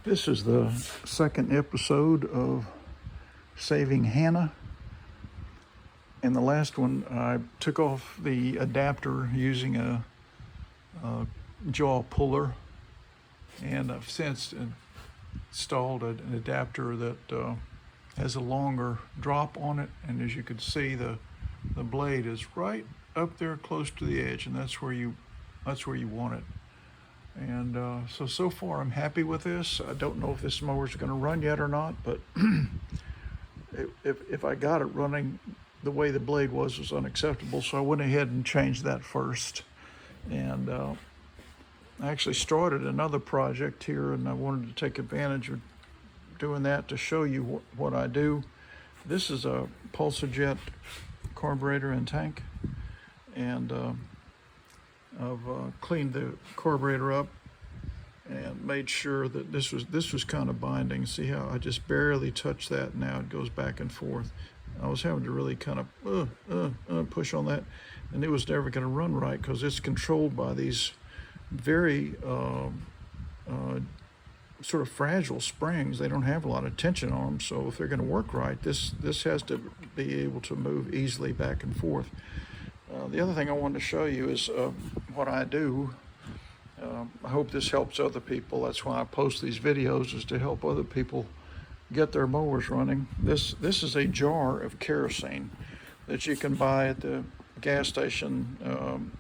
This is the second episode of Saving Hannah. In the last one, I took off the adapter using a jaw puller, and I've since installed an adapter that has a longer drop on it, and as you can see, the blade is right up there close to the edge, and that's where you want it. And so far I'm happy with this. I don't know if this mower is going to run yet or not, but if I got it running, the way the blade was unacceptable, so I went ahead and changed that first. And I actually started another project here, and I wanted to take advantage of doing that to show you what I do. This is a pulsa-jet carburetor and tank, and I've cleaned the carburetor up and made sure that this was kind of binding. See how I just barely touched that, now it goes back and forth. I was having to really kind of push on that, and it was never going to run right because it's controlled by these very sort of fragile springs. They don't have a lot of tension on them, so if they're going to work right, this has to be able to move easily back and forth. The other thing I wanted to show you is what I do. I hope this helps other people. That's why I post these videos, is to help other people get their mowers running. This is a jar of kerosene that you can buy at the gas station.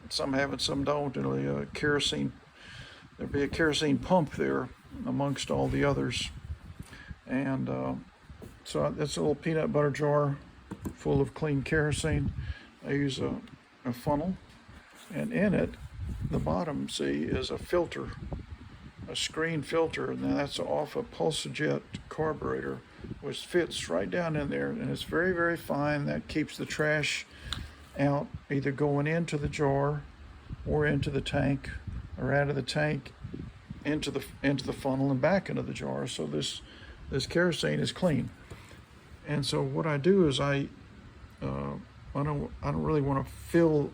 Some have it, some don't. It'll be a kerosene. There'll be a kerosene pump there amongst all the others. And so that's a little peanut butter jar full of clean kerosene. I use a funnel, and in it, the bottom, see, is a filter, a screen filter, and that's off a pulsa-jet carburetor, which fits right down in there, and it's very, very fine. That keeps the trash out, either going into the jar or into the tank, or out of the tank into the funnel and back into the jar. So this kerosene is clean. And so what I do is I don't really want to fill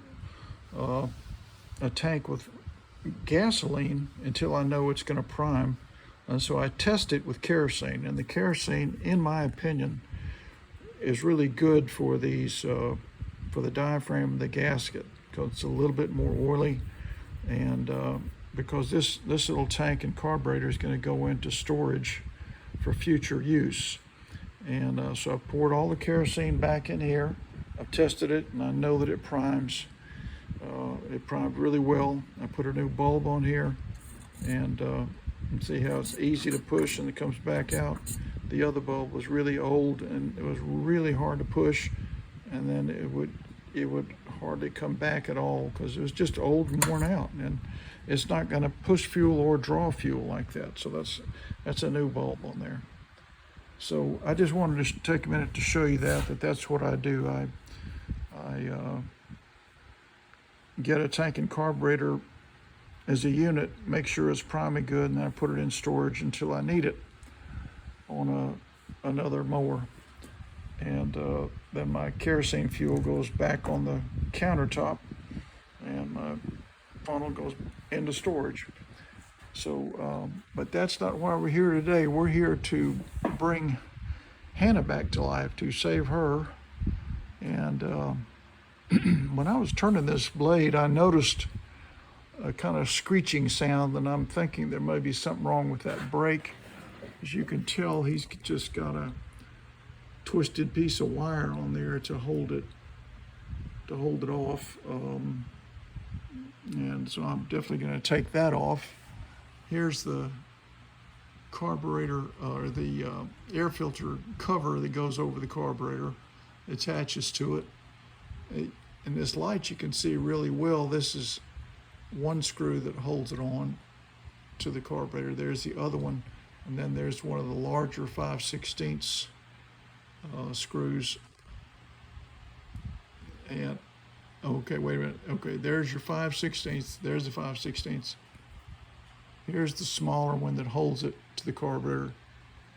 a tank with gasoline until I know it's going to prime, and so I test it with kerosene. And the kerosene, in my opinion, is really good for these for the diaphragm of the gasket, because it's a little bit more oily, and because this little tank and carburetor is going to go into storage for future use. And so I've poured all the kerosene back in here. I've tested it, and I know that it primes. It primed really well. I put a new bulb on here, and see how it's easy to push and it comes back out. The other bulb was really old, and it was really hard to push, and then it would hardly come back at all because it was just old and worn out, and it's not going to push fuel or draw fuel like that. So that's a new bulb on there. So I just wanted to take a minute to show you that's what I do. I get a tank and carburetor as a unit, make sure it's priming good, and then I put it in storage until I need it on another mower. And then my kerosene fuel goes back on the countertop, and my funnel goes into storage. So, but that's not why we're here today. We're here to bring Hannah back to life, to save her. And when I was turning this blade, I noticed a kind of screeching sound, and I'm thinking there may be something wrong with that brake. As you can tell, he's just got a twisted piece of wire on there to hold it off. And so I'm definitely going to take that off. Here's the carburetor, or the air filter cover that goes over the carburetor, attaches to it. In this light you can see really well, this is one screw that holds it on to the carburetor. There's the other one, and then there's one of the larger 5/16 screws. And okay, wait a minute. Okay, there's your 5/16. There's the 5/16. Here's the smaller one that holds it to the carburetor,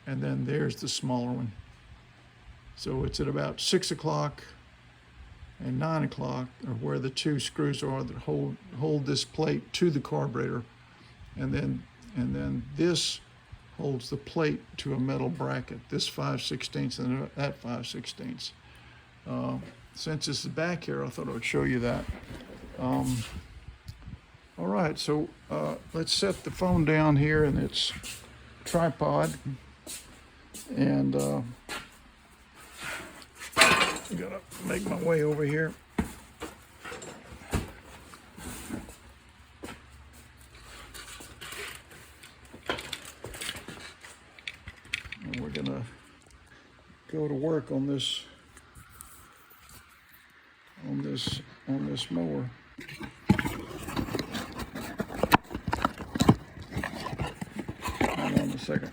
and then there's the smaller one. So it's at about 6 o'clock and 9 o'clock are where the two screws are that hold this plate to the carburetor, and then this holds the plate to a metal bracket, this 5/16 and that 5/16. Since it's back here, I thought I would show you that. All right, so let's set the phone down here in its tripod, and I'm gonna make my way over here. And we're gonna go to work on this mower. Hang on a second.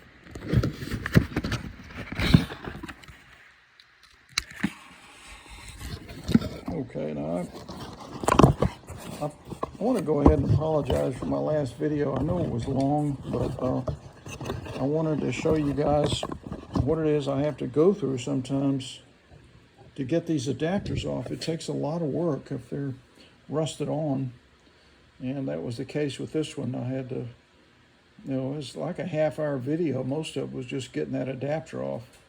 Okay, now I want to go ahead and apologize for my last video. I know it was long, but I wanted to show you guys what it is I have to go through sometimes to get these adapters off. It takes a lot of work if they're rusted on, and that was the case with this one. I had to, it was like a half-hour video. Most of it was just getting that adapter off.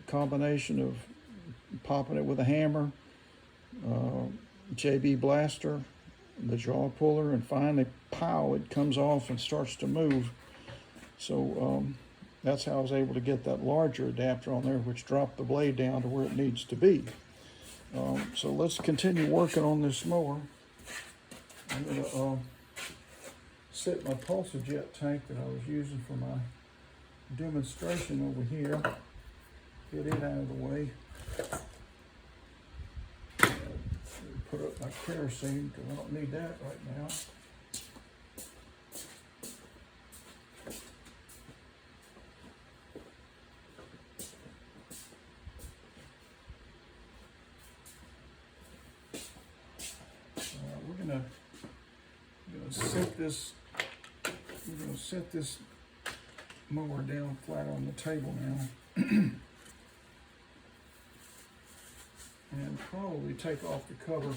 Combination of popping it with a hammer, JB blaster, the jaw puller, and finally, pow, it comes off and starts to move. So that's how I was able to get that larger adapter on there, which dropped the blade down to where it needs to be. So let's continue working on this mower. I'm going to set my pulsa-jet tank that I was using for my demonstration over here. Get it out of the way. Put up my kerosene because I don't need that right now. We're gonna set this mower down flat on the table now. And probably take off the cover.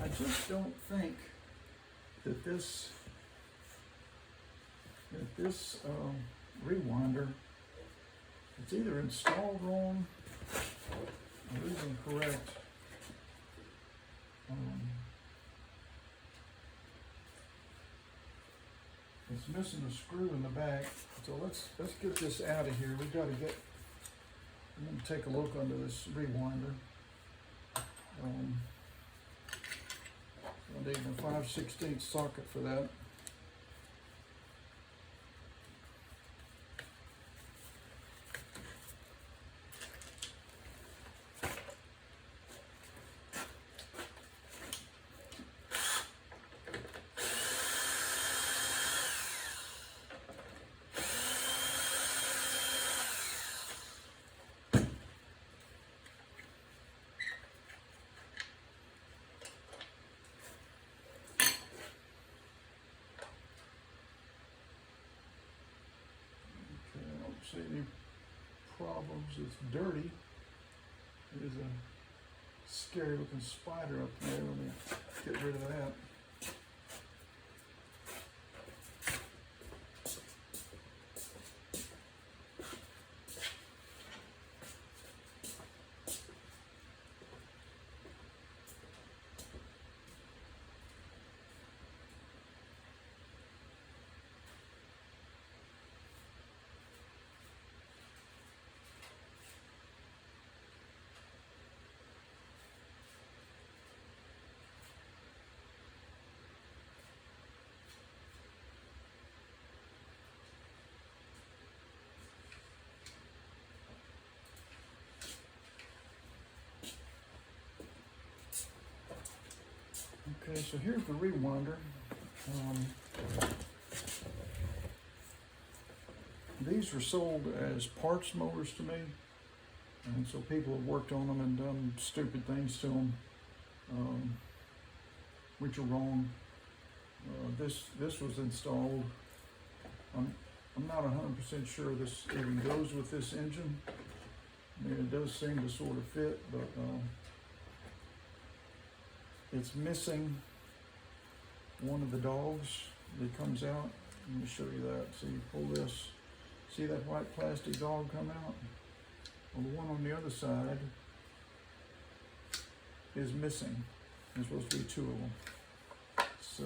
I just don't think that this rewinder, it's either installed wrong or is incorrect. It's missing a screw in the back, so let's get this out of here. We've got to get. I'm going to take a look under this rewinder. I need a 5/16 socket for that. See any problems. It's dirty. There's a scary looking spider up there. Let me get rid of that. Okay, so here's the rewinder. These were sold as parts mowers to me, and so people have worked on them and done stupid things to them, which are wrong. This was installed. I'm not 100% sure this even goes with this engine. I mean, it does seem to sort of fit, but it's missing one of the dogs that comes out. Let me show you that. So you pull this, see that white plastic dog come out? Well, the one on the other side is missing. There's supposed to be two of them. So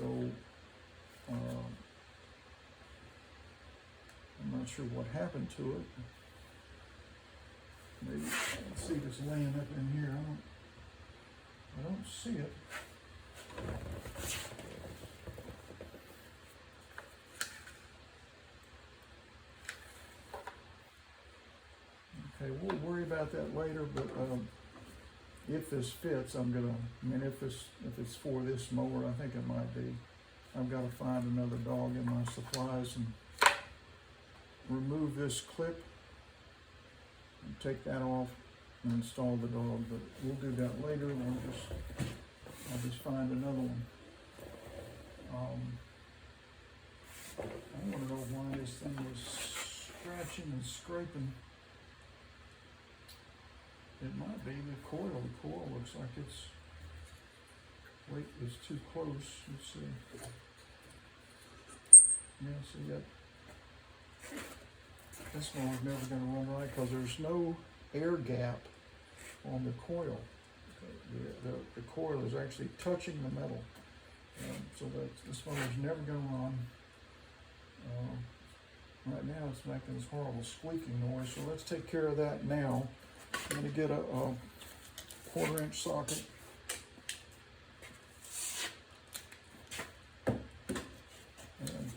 I'm not sure what happened to it. Maybe let's see if it's laying up in here. I don't see it. Okay, we'll worry about that later, but if this fits, if it's for this mower, I think it might be. I've got to find another dog in my supplies and remove this clip and take that off and install the dog, but we'll do that later. I'll just find another one. I want to know why this thing was scratching and scraping. It might be the coil. The coil looks like it's too close. Let's see. Yeah, see that? This one's never going to run right because there's no air gap on the coil. The coil is actually touching the metal, so that this motor's never going to run. Right now it's making this horrible squeaking noise, so let's take care of that now. I'm going to get a 1/4-inch socket. And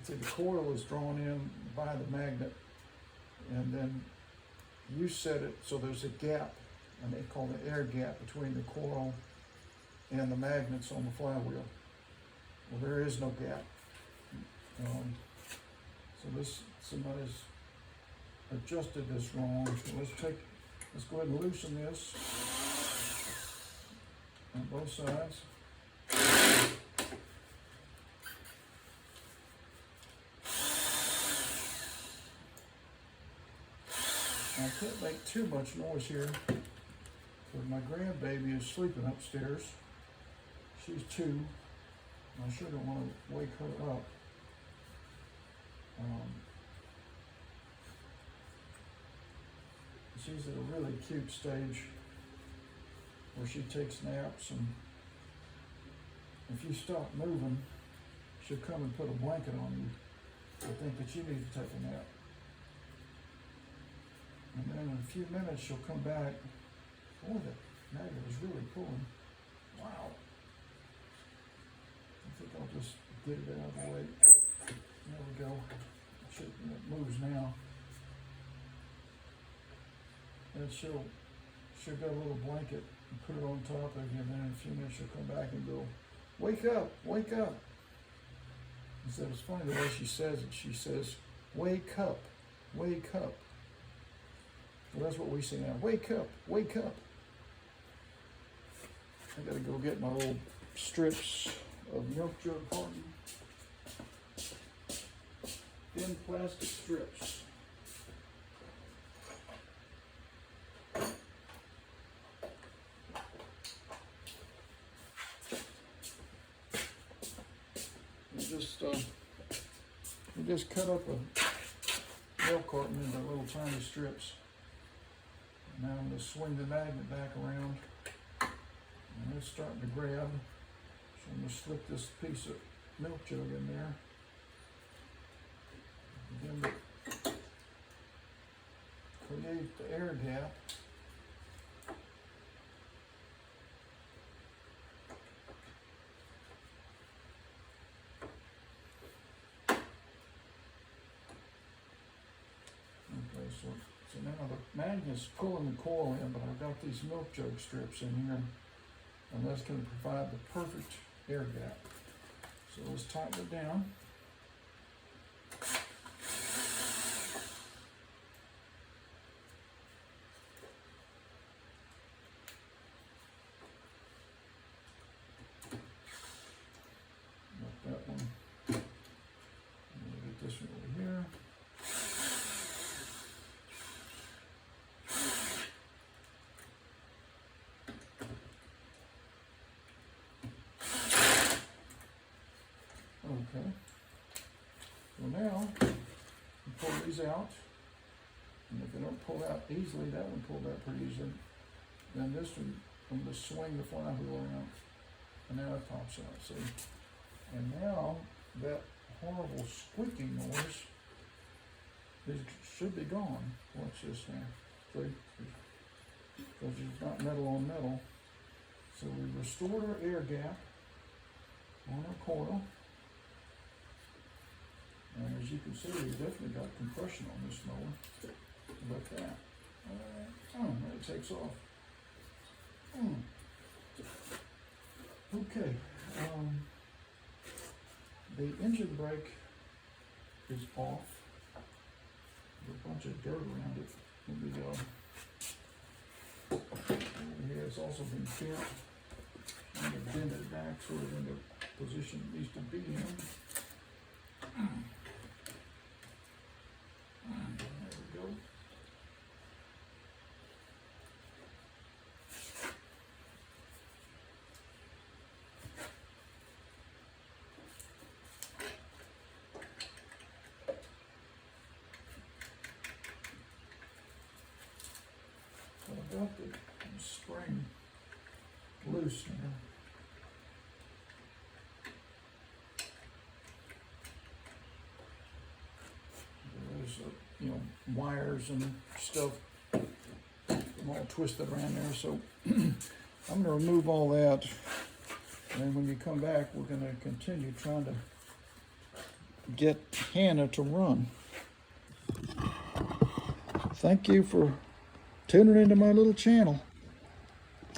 see, the coil is drawn in by the magnet, and then you set it so there's a gap, and they call the air gap between the coil and the magnets on the flywheel. Well, there is no gap. So somebody's adjusted this wrong. So let's go ahead and loosen this on both sides. I can't make too much noise here because my grandbaby is sleeping upstairs. She's 2. I sure don't want to wake her up. She's at a really cute stage where she takes naps, and if you stop moving, she'll come and put a blanket on you. I think that you need to take a nap. And then in a few minutes she'll come back. Boy, the magnet is really pulling. Wow. I think I'll just get it out of the way. There we go. It moves now. And she'll get a little blanket and put it on top of you, and then in a few minutes she'll come back and go, "Wake up, wake up." Instead, it's funny the way she says it. She says, "Wake up, wake up." Well, that's what we say now. Wake up, wake up. I gotta go get my little strips of milk jug carton. Thin plastic strips. We just cut up a milk carton into little tiny strips. Now I'm going to swing the magnet back around, and it's starting to grab. So I'm going to slip this piece of milk jug in there. Begin to create the air gap. So now the magnet's pulling the coil in, but I've got these milk jug strips in here, and that's going to provide the perfect air gap. So let's tighten it down. Got that one. I'm gonna get this one over here. Okay. So now, you pull these out, and if they don't pull out easily, that one pulled out pretty easily. Then this one, I'm going to swing the flywheel around, and now it pops out, see? And now, that horrible squeaking noise should be gone. Watch this now. See? Because it's not metal on metal. So we restored our air gap on our coil. And as you can see, we've definitely got compression on this mower. Look at that. It takes off. Okay. The engine brake is off. There's a bunch of dirt around it. Let me go. Over here, it's also been bent. I'm going to bend it back sort of in the position it needs to be in. There we go. So I got the spring loose now. There's wires and stuff all twisted around there. So I'm going to remove all that, and when you come back, we're going to continue trying to get Hannah to run. Thank you for tuning into my little channel.